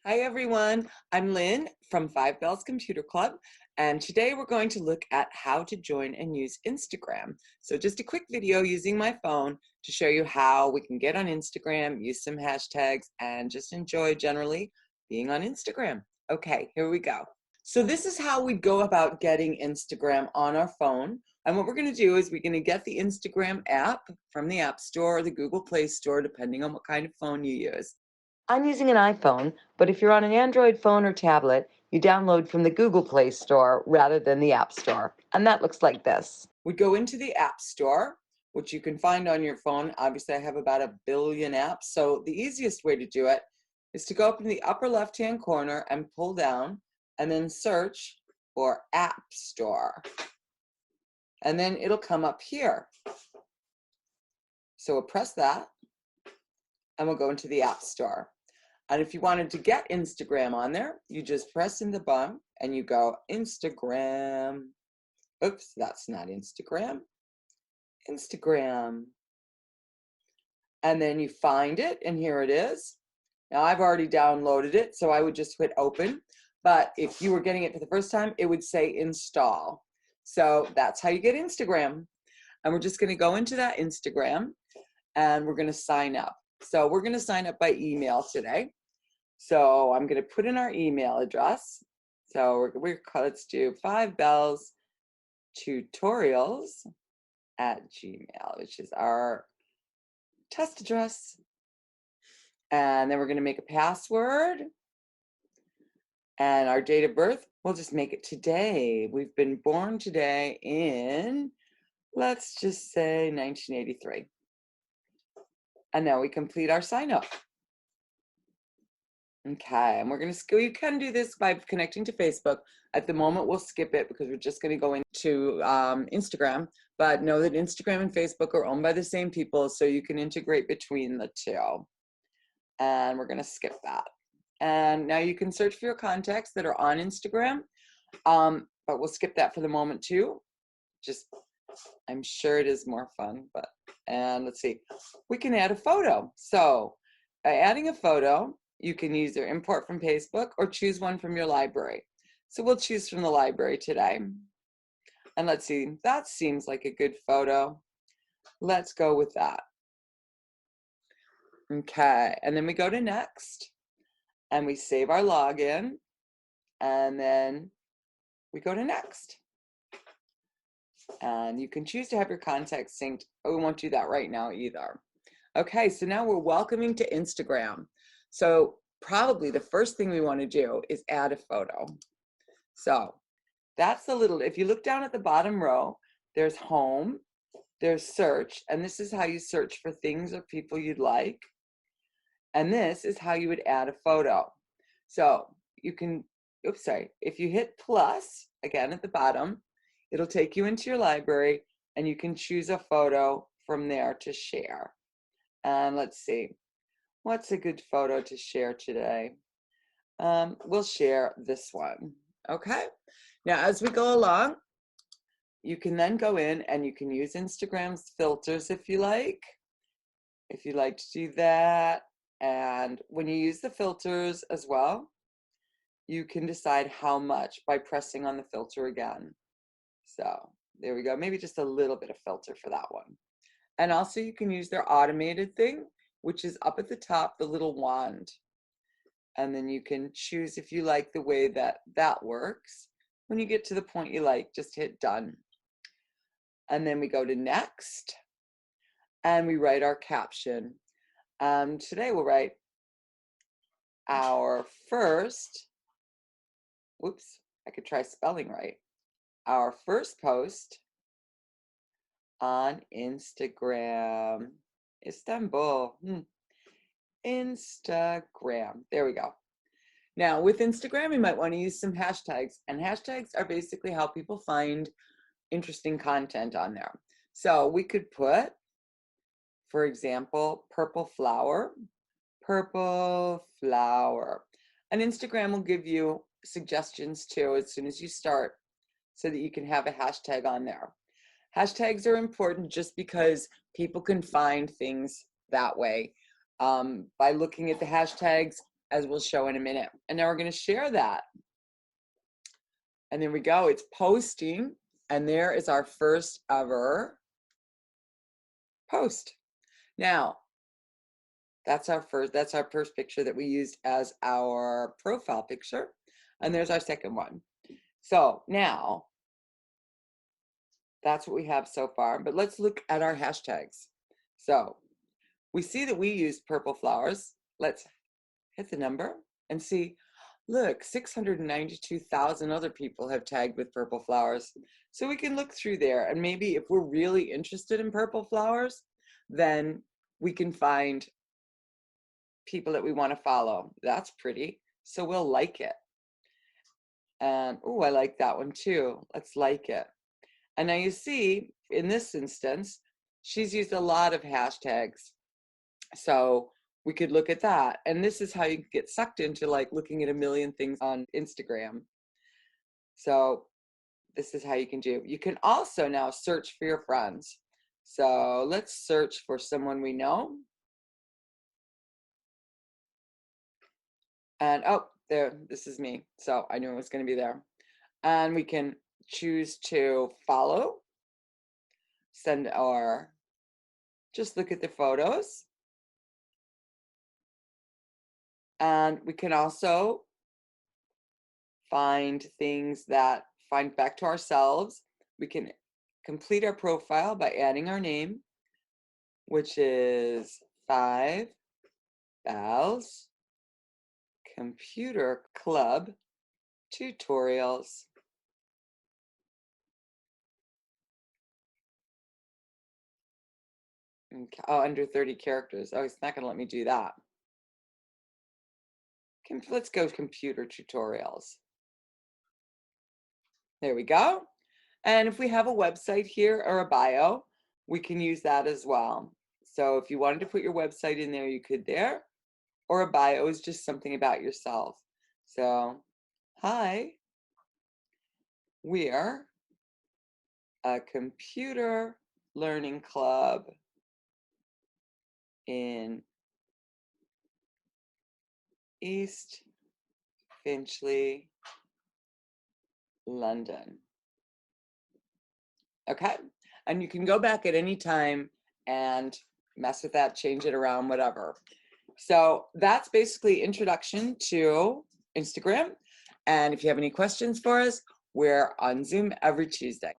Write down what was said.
Hi everyone, I'm Lynn from Five Bells Computer Club, and today we're going to look at how to join and use Instagram. So just a quick video using my phone to show you how we can get on Instagram, use some hashtags, and just enjoy generally being on Instagram. Okay, here we go. So this is how we go about getting Instagram on our phone. And what we're going to do is we're going to get the Instagram app from the App Store or the Google Play Store, depending on what kind of phone you use. I'm using an iPhone, but if you're on an Android phone or tablet, you download from the Google Play Store rather than the App Store. And that looks like this. We go into the App Store, which you can find on your phone. Obviously, I have about 1 billion apps. So the easiest way to do it is to go up in the upper left-hand corner and pull down and then search for App Store. And then it'll come up here. So we'll press that and we'll go into the App Store. And if you wanted to get Instagram on there, you just press in the button and you go Instagram. Oops, that's not Instagram. Instagram. And then you find it, and here it is. Now I've already downloaded it, so I would just hit open. But if you were getting it for the first time, it would say install. So that's how you get Instagram. And we're just going to go into that Instagram and we're going to sign up. So we're going to sign up by email today. So I'm going to put in our email address. So let's do 5bellstutorials@gmail, which is our test address. And then we're going to make a password. And our date of birth, we'll just make it today. We've been born today in, let's just say 1983. And now we complete our sign up. Okay, and we're going to, you can do this by connecting to Facebook. At the moment, we'll skip it because we're just going to go into Instagram. But know that Instagram and Facebook are owned by the same people, so you can integrate between the two. And we're going to skip that. And now you can search for your contacts that are on Instagram, but we'll skip that for the moment too. Just, I'm sure it is more fun, and let's see, we can add a photo. So by adding a photo, you can either import from Facebook or choose one from your library. So we'll choose from the library today. And let's see, that seems like a good photo. Let's go with that. Okay, and then we go to next. And we save our login, and then we go to next. And you can choose to have your contacts synced, but we won't do that right now either. Okay, so now we're welcoming to Instagram. So probably the first thing we want to do is add a photo. So that's the little, if you look down at the bottom row, there's home, there's search, and this is how you search for things or people you'd like. And this is how you would add a photo. So you can, if you hit plus, again at the bottom, it'll take you into your library and you can choose a photo from there to share. And let's see, what's a good photo to share today? We'll share this one, okay? Now, as we go along, you can then go in and you can use Instagram's filters if you like. If you like to do that. And when you use the filters as well, you can decide how much by pressing on the filter again. So there we go. Maybe just a little bit of filter for that one. And also you can use their automated thing, which is up at the top, the little wand. And then you can choose if you like the way that that works. When you get to the point you like, just hit done. And then we go to next and we write our caption. Today we'll write our first, whoops, I could try spelling right. Our first post on Instagram, Istanbul, Instagram, there we go. Now with Instagram, you might want to use some hashtags, and hashtags are basically how people find interesting content on there. So we could put, for example, purple flower. And Instagram will give you suggestions too as soon as you start so that you can have a hashtag on there. Hashtags are important just because people can find things that way. By looking at the hashtags, as we'll show in a minute. And now we're going to share that. And there we go. It's posting. And there is our first ever post. Now, that's our first picture that we used as our profile picture. And there's our second one. So now, that's what we have so far. But let's look at our hashtags. So we see that we used purple flowers. Let's hit the number and see. Look, 692,000 other people have tagged with purple flowers. So we can look through there, and maybe if we're really interested in purple flowers, then we can find people that we want to follow. That's pretty. So we'll like it. And oh, I like that one too. Let's like it. And now you see, in this instance, she's used a lot of hashtags. So we could look at that. And this is how you get sucked into like looking at a million things on Instagram. So this is how you can do. You can also now search for your friends. So let's search for someone we know. And oh, there, this is me. So I knew it was going to be there. And we can choose to follow, send, or just look at the photos. And we can also find things that find back to ourselves. We can complete our profile by adding our name, which is 5 Bells Computer Club Tutorials. Okay. Oh, under 30 characters. Oh, it's not going to let me do that. Let's go computer tutorials. There we go. And if we have a website here or a bio, we can use that as well. So if you wanted to put your website in there, you could there. Or a bio is just something about yourself. So, hi, we're a computer learning club in East Finchley, London. Okay, and you can go back at any time and mess with that, change it around, whatever. So that's basically introduction to Instagram. And if you have any questions for us, we're on Zoom every Tuesday.